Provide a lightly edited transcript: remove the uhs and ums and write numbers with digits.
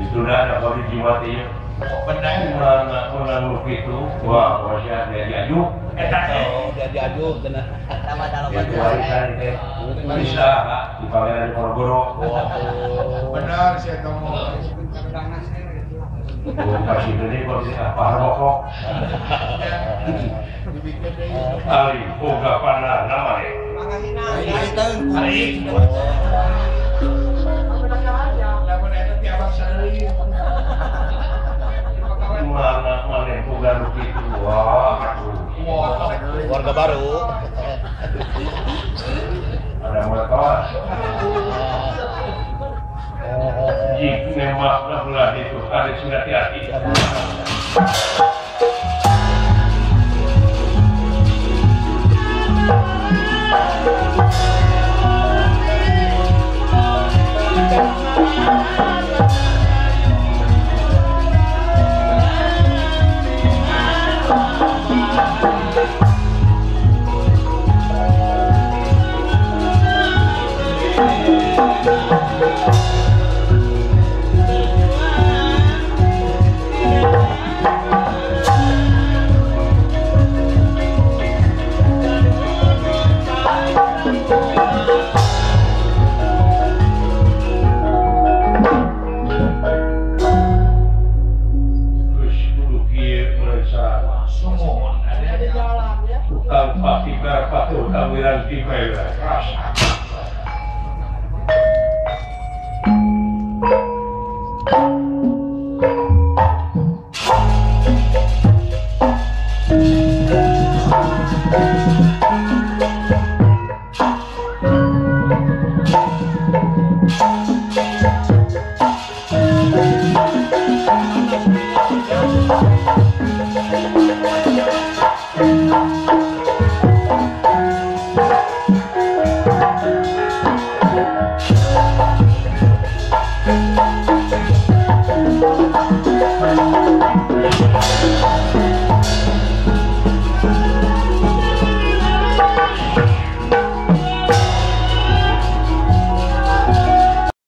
Itu dah ada kau dijiwati ya. Benar. Menang begitu. Wah, bosnya dia diaju. Dia diaju benar. Sama dalam Itu warisan itu. Bisa di Pangeran Diponegoro. Benar sih ngomong. Kasih ini kok paham kok. Ali, boga panah namanya. Ali. Mana boga begitu. Wah. Warga baru. Ada motor. Jik nembak belah itu harus hati-hati.